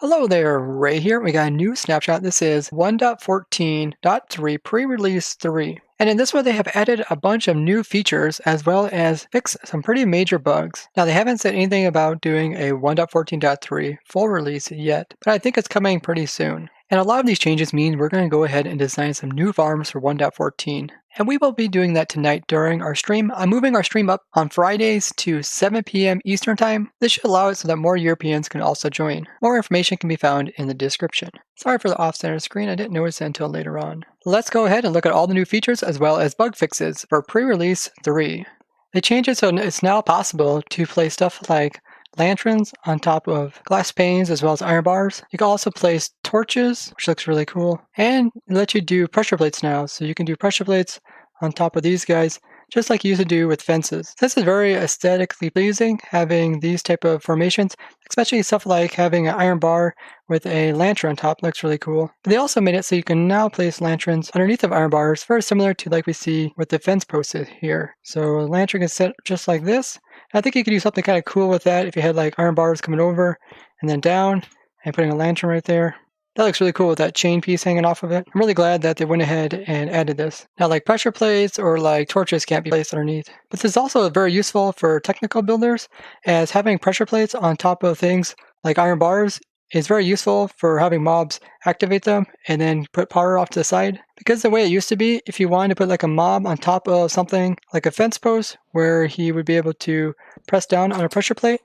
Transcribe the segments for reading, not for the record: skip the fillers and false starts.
Hello there, Ray here. We got a new snapshot. This is 1.14.3 pre-release 3. And in this one, they have added a bunch of new features as well as fixed some pretty major bugs. Now, they haven't said anything about doing a 1.14.3 full release yet, but I think it's coming pretty soon. And a lot of these changes mean we're going to go ahead and design some new farms for 1.14. And we will be doing that tonight during our stream. I'm moving our stream up on Fridays to 7 p.m. Eastern Time. This should allow it so that more Europeans can also join. More information can be found in the description. Sorry for the off-center screen, I didn't notice it until later on. Let's go ahead and look at all the new features as well as bug fixes for pre-release 3. They changed it so it's now possible to place stuff like lanterns on top of glass panes as well as iron bars. You can also place torches, which looks really cool, and it lets you do pressure plates now. So you can do pressure plates on top of these guys, just like you used to do with fences. This is very aesthetically pleasing, having these type of formations, especially stuff like having an iron bar with a lantern on top looks really cool. But they also made it so you can now place lanterns underneath of iron bars, very similar to like we see with the fence posts here. So a lantern is set just like this. I think you could do something kind of cool with that if you had like iron bars coming over and then down and putting a lantern right there. That looks really cool with that chain piece hanging off of it. I'm really glad that they went ahead and added this. Now like pressure plates or like torches can't be placed underneath. But this is also very useful for technical builders, as having pressure plates on top of things like iron bars is very useful for having mobs activate them and then put power off to the side. Because the way it used to be, if you wanted to put like a mob on top of something like a fence post where he would be able to press down on a pressure plate,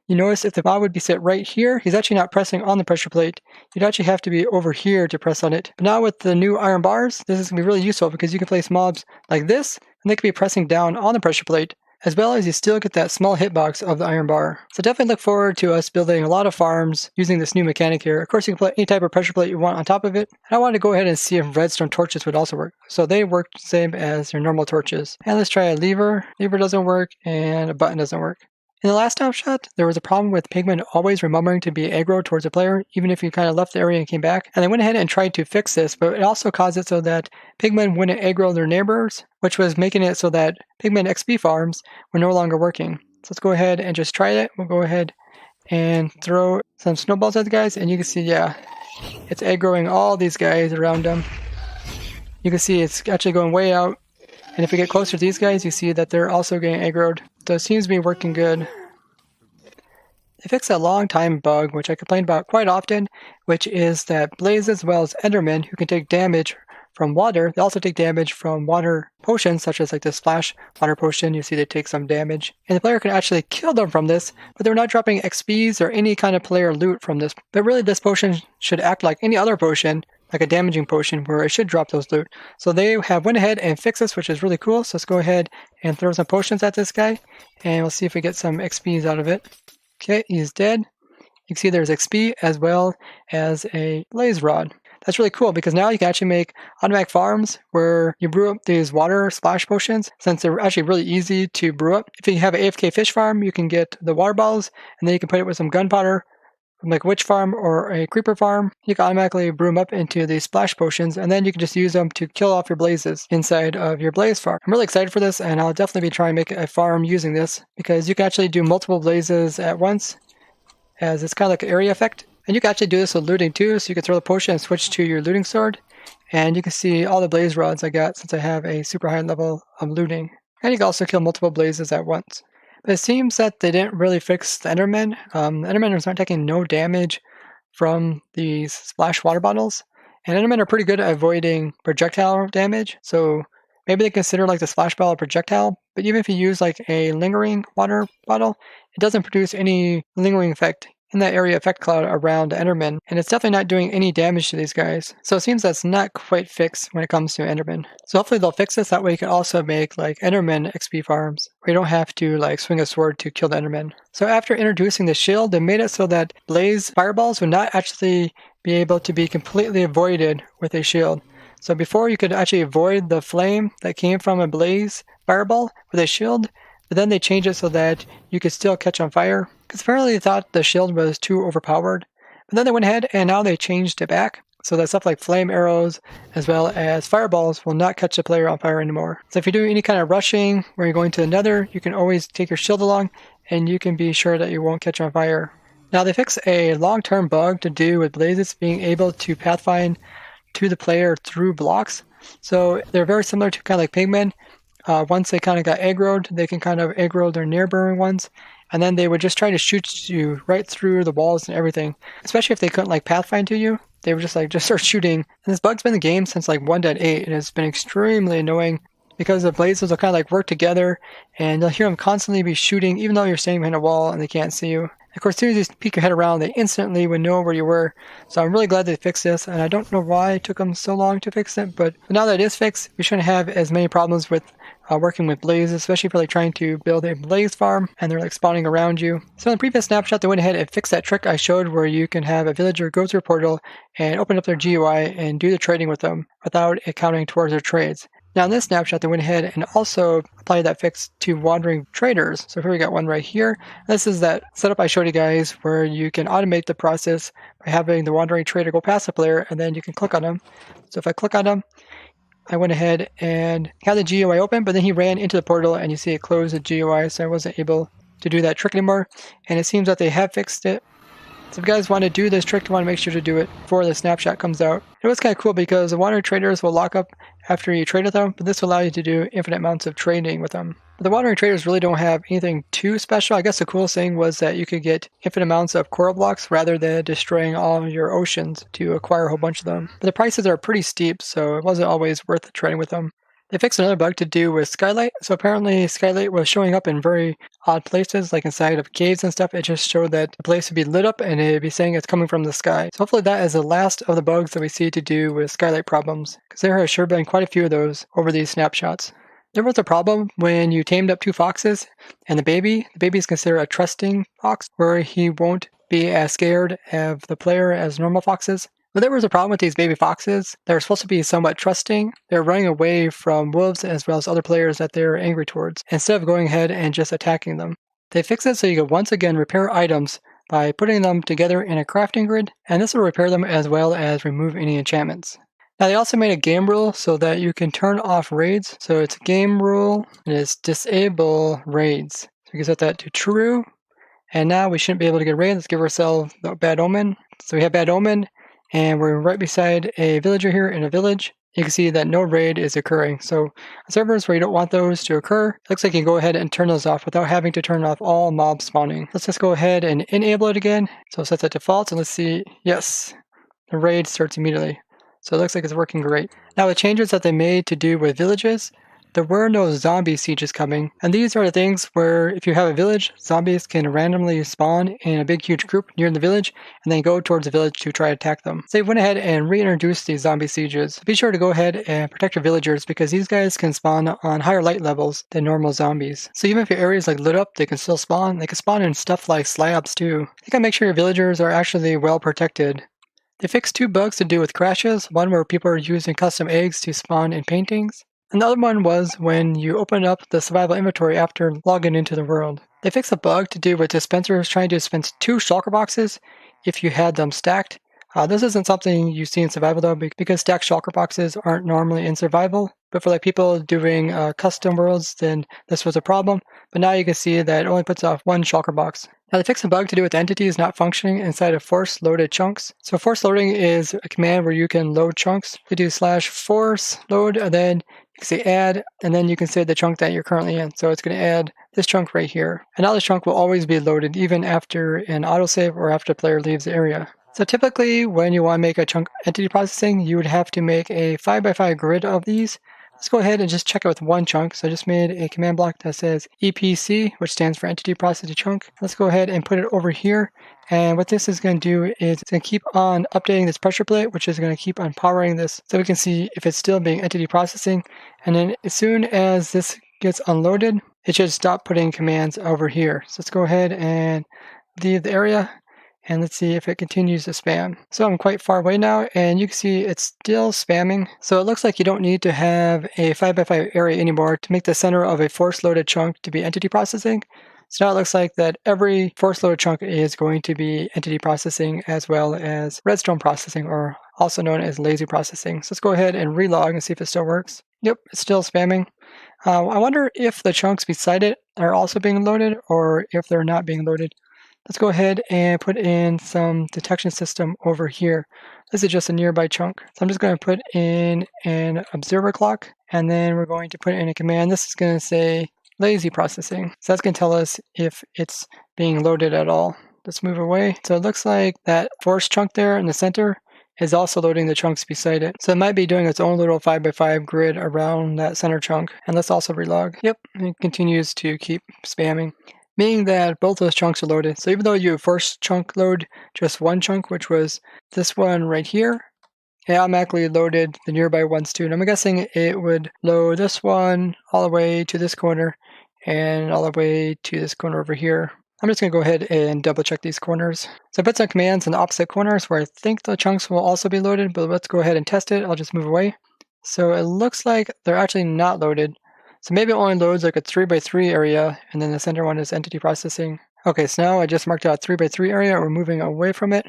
you notice if the mob would be set right here, he's actually not pressing on the pressure plate. You'd actually have to be over here to press on it. But now with the new iron bars, this is going to be really useful because you can place mobs like this and they can be pressing down on the pressure plate, as well as you still get that small hitbox of the iron bar. So definitely look forward to us building a lot of farms using this new mechanic here. Of course, you can put any type of pressure plate you want on top of it. And I wanted to go ahead and see if redstone torches would also work. So they work the same as your normal torches. And let's try a lever. Lever doesn't work, and a button doesn't work. In the last snapshot, there was a problem with pigmen always remembering to be aggro towards a player, even if you kind of left the area and came back. And they went ahead and tried to fix this, but it also caused it so that pigmen wouldn't aggro their neighbors, which was making it so that pigmen XP farms were no longer working. So let's go ahead and just try it. We'll go ahead and throw some snowballs at the guys, and you can see, yeah, it's aggroing all these guys around them. You can see it's actually going way out. And if we get closer to these guys, you see that they're also getting aggroed. So it seems to be working good. They fixed a long time bug, which I complained about quite often, which is that blazes as well as endermen who can take damage from water, they also take damage from water potions, such as like the splash water potion. You see they take some damage. And the player can actually kill them from this, but they're not dropping XPs or any kind of player loot from this. But really this potion should act like any other potion, like a damaging potion, where it should drop those loot. So they have went ahead and fixed this, which is really cool. So let's go ahead and throw some potions at this guy, and we'll see if we get some XPs out of it. Okay, he's dead. You can see there's XP as well as a blaze rod. That's really cool because now you can actually make automatic farms where you brew up these water splash potions, since they're actually really easy to brew up. If you have an AFK fish farm, you can get the water bottles, and then you can put it with some gunpowder, like a witch farm or a creeper farm. You can automatically brew them up into these splash potions, and then you can just use them to kill off your blazes inside of your blaze farm. I'm really excited for this, and I'll definitely be trying to make a farm using this, because you can actually do multiple blazes at once, as it's kind of like an area effect. And you can actually do this with looting too, so you can throw the potion and switch to your looting sword, and you can see all the blaze rods I got since I have a super high level of looting. And you can also kill multiple blazes at once. But it seems that they didn't really fix the Endermen. Endermen aren't taking no damage from these splash water bottles. And Endermen are pretty good at avoiding projectile damage. So maybe they consider like the splash bottle a projectile. But even if you use like a lingering water bottle, it doesn't produce any lingering effect in that area effect cloud around Enderman, and it's definitely not doing any damage to these guys. So it seems that's not quite fixed when it comes to Enderman. So hopefully they'll fix this, that way you can also make like Enderman XP farms, where you don't have to like swing a sword to kill the Enderman. So after introducing the shield, they made it so that blaze fireballs would not actually be able to be completely avoided with a shield. So before you could actually avoid the flame that came from a blaze fireball with a shield, but then they changed it so that you could still catch on fire, because apparently they thought the shield was too overpowered. But then they went ahead and now they changed it back, so that stuff like flame arrows as well as fireballs will not catch the player on fire anymore. So if you do any kind of rushing where you're going to the nether, you can always take your shield along, and you can be sure that you won't catch on fire. Now they fix a long-term bug to do with blazes being able to pathfind to the player through blocks. So they're very similar to kind of like pigmen. Once they kind of got aggroed, they can kind of aggro their neighboring ones, and then they would just try to shoot you right through the walls and everything. Especially if they couldn't like pathfind to you, they would just start shooting. And this bug's been in the game since like 1.8. It has been extremely annoying because the blazes will kind of like work together, and you'll hear them constantly be shooting, even though you're standing behind a wall and they can't see you. Of course, as soon as you peek your head around, they instantly would know where you were. So I'm really glad they fixed this, and I don't know why it took them so long to fix it, but now that it is fixed, we shouldn't have as many problems with working with blazes, especially if you're like trying to build a blaze farm and they're like spawning around you. So in the previous snapshot, they went ahead and fixed that trick I showed where you can have a villager go through a portal and open up their GUI and do the trading with them without it counting towards their trades. Now in this snapshot, they went ahead and also applied that fix to wandering traders. So here we got one right here. This is that setup I showed you guys where you can automate the process by having the wandering trader go past the player and then you can click on them. So if I click on them, I went ahead and had the GUI open, but then he ran into the portal and you see it closed the GUI, so I wasn't able to do that trick anymore. And it seems that they have fixed it. So if you guys want to do this trick, you want to make sure to do it before the snapshot comes out. It was kind of cool because the wandering traders will lock up after you trade with them, but this will allow you to do infinite amounts of trading with them. But the wandering traders really don't have anything too special. I guess the coolest thing was that you could get infinite amounts of coral blocks rather than destroying all your oceans to acquire a whole bunch of them. But the prices are pretty steep, so it wasn't always worth trading with them. They fixed another bug to do with skylight. So apparently skylight was showing up in very odd places, like inside of caves and stuff. It just showed that the place would be lit up and it'd be saying it's coming from the sky. So hopefully that is the last of the bugs that we see to do with skylight problems, because there have sure been quite a few of those over these snapshots. There was a problem when you tamed up two foxes and the baby. The baby is considered a trusting fox, where he won't be as scared of the player as normal foxes. But there was a problem with these baby foxes. They were supposed to be somewhat trusting. They're running away from wolves as well as other players that they're angry towards, instead of going ahead and just attacking them. They fixed it so you could once again repair items by putting them together in a crafting grid, and this will repair them as well as remove any enchantments. Now they also made a game rule so that you can turn off raids. So it's a game rule, and it's disable raids. So you can set that to true, and now we shouldn't be able to get raids. Let's give ourselves the bad omen. So we have bad omen, and we're right beside a villager here in a village. You can see that no raid is occurring. So on servers where you don't want those to occur, it looks like you can go ahead and turn those off without having to turn off all mob spawning. Let's just go ahead and enable it again. So set that to false, and let's see. Yes, the raid starts immediately. So it looks like it's working great. Now the changes that they made to do with villages, there were no zombie sieges coming, and these are the things where if you have a village, zombies can randomly spawn in a big huge group near the village and then go towards the village to try to attack them. So they went ahead and reintroduced these zombie sieges. Be sure to go ahead and protect your villagers because these guys can spawn on higher light levels than normal zombies. So even if your area is like lit up, they can still spawn. They can spawn in stuff like slabs too. You gotta make sure your villagers are actually well protected. They fixed two bugs to do with crashes, one where people are using custom eggs to spawn in paintings. Another one was when you open up the survival inventory after logging into the world. They fixed a bug to do with dispensers trying to dispense 2 shulker boxes if you had them stacked. This isn't something you see in survival though, because stacked shulker boxes aren't normally in survival. But for like people doing custom worlds, then this was a problem. But now you can see that it only puts off 1 shulker box. Now they fixed a bug to do with entities not functioning inside of force loaded chunks. So force loading is a command where you can load chunks. You do /force load, and then you can say add, and then you can say the chunk that you're currently in. So it's going to add this chunk right here. And now this chunk will always be loaded even after an autosave or after the player leaves the area. So typically when you want to make a chunk entity processing, you would have to make a 5x5 grid of these. Let's go ahead and just check it with 1 chunk. So I just made a command block that says EPC, which stands for Entity Processing Chunk. Let's go ahead and put it over here. And what this is going to do is it's going to keep on updating this pressure plate, which is going to keep on powering this so we can see if it's still being entity processing. And then as soon as this gets unloaded, it should stop putting commands over here. So let's go ahead and leave the area. And let's see if it continues to spam. So I'm quite far away now, and you can see it's still spamming. So it looks like you don't need to have a 5x5 area anymore to make the center of a force-loaded chunk to be entity processing. So now it looks like that every force-loaded chunk is going to be entity processing as well as redstone processing, or also known as lazy processing. So let's go ahead and relog and see if it still works. Yep, it's still spamming. I wonder if the chunks beside it are also being loaded or if they're not being loaded. let's go ahead and put in some detection system over here. This is just a nearby chunk. So I'm just going to put in an observer clock, and then we're going to put in a command. This is going to say lazy processing. So that's going to tell us if it's being loaded at all. Let's move away. So it looks like that force chunk there in the center is also loading the chunks beside it. So it might be doing its own little 5x5 grid around that center chunk. And let's also relog. Yep, it continues to keep spamming, meaning that both those chunks are loaded. So even though you first chunk load just one chunk, which was this one right here, it automatically loaded the nearby ones too. And I'm guessing it would load this one all the way to this corner and all the way to this corner over here. I'm just going to go ahead and double check these corners. So I put some commands in the opposite corners where I think the chunks will also be loaded, but let's go ahead and test it. I'll just move away. So it looks like they're actually not loaded. So maybe it only loads like a 3x3 area, and then the center one is entity processing. Okay, so now I just marked out a 3x3 area. We're moving away from it.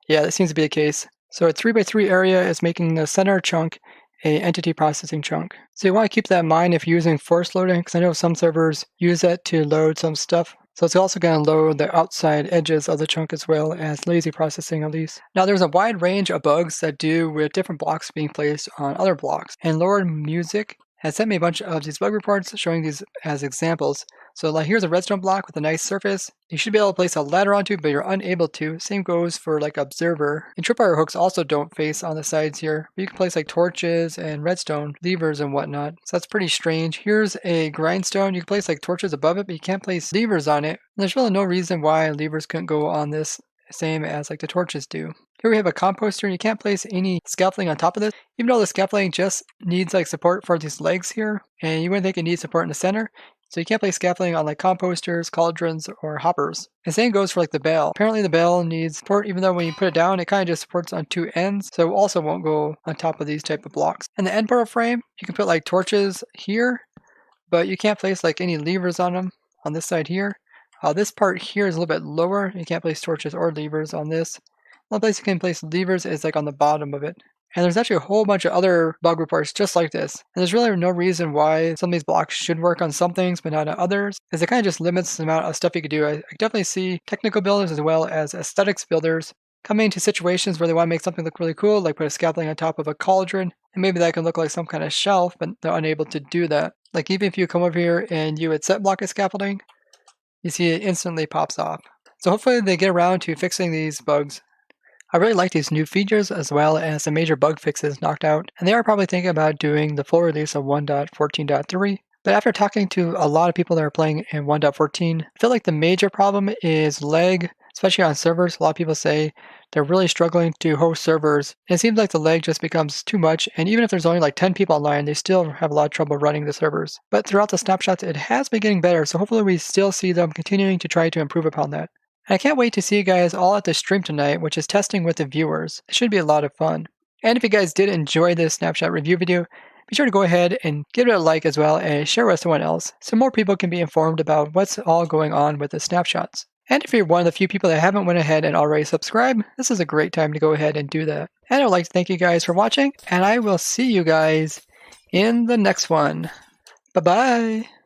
Yeah, that seems to be the case. So a 3x3 area is making the center chunk a entity processing chunk. So you want to keep that in mind if you're using force loading, because I know some servers use that to load some stuff. So it's also going to load the outside edges of the chunk as well as lazy processing of these. Now there's a wide range of bugs that do with different blocks being placed on other blocks. And Lord Music has sent me a bunch of these bug reports showing these as examples. So like here's a redstone block with a nice surface. You should be able to place a ladder onto, but you're unable to. Same goes for like observer. And tripwire hooks also don't face on the sides here. But you can place like torches and redstone levers and whatnot. So that's pretty strange. Here's a grindstone. You can place like torches above it, but you can't place levers on it. And there's really no reason why levers couldn't go on this, same as like the torches do. Here we have a composter, and you can't place any scaffolding on top of this, even though the scaffolding just needs like support for these legs here, and you wouldn't think it needs support in the center. So you can't place scaffolding on like composters, cauldrons, or hoppers. And same goes for like the bell. Apparently the bell needs support, even though when you put it down, it kind of just supports on two ends, so it also won't go on top of these type of blocks. And the end portal frame, you can put like torches here, but you can't place like any levers on them on this side here. This part here is a little bit lower. You can't place torches or levers on this. The only place you can place levers is like on the bottom of it. And there's actually a whole bunch of other bug reports just like this. And there's really no reason why some of these blocks should work on some things but not on others, as it kind of just limits the amount of stuff you could do. I definitely see technical builders as well as aesthetics builders coming into situations where they want to make something look really cool, like put a scaffolding on top of a cauldron, and maybe that can look like some kind of shelf, but they're unable to do that. Like even if you come over here and you would set block of scaffolding, you see it instantly pops off. So hopefully they get around to fixing these bugs. I really like these new features as well as the major bug fixes knocked out, and they are probably thinking about doing the full release of 1.14.3. But after talking to a lot of people that are playing in 1.14, I feel like the major problem is lag, especially on servers. A lot of people say they're really struggling to host servers. And it seems like the lag just becomes too much, and even if there's only like 10 people online, they still have a lot of trouble running the servers. But throughout the snapshots, it has been getting better, so hopefully we still see them continuing to try to improve upon that. And I can't wait to see you guys all at the stream tonight, which is testing with the viewers. It should be a lot of fun. And if you guys did enjoy this snapshot review video, be sure to go ahead and give it a like as well and share with someone else so more people can be informed about what's all going on with the snapshots. And if you're one of the few people that haven't went ahead and already subscribed, this is a great time to go ahead and do that. And I'd like to thank you guys for watching, and I will see you guys in the next one. Bye-bye!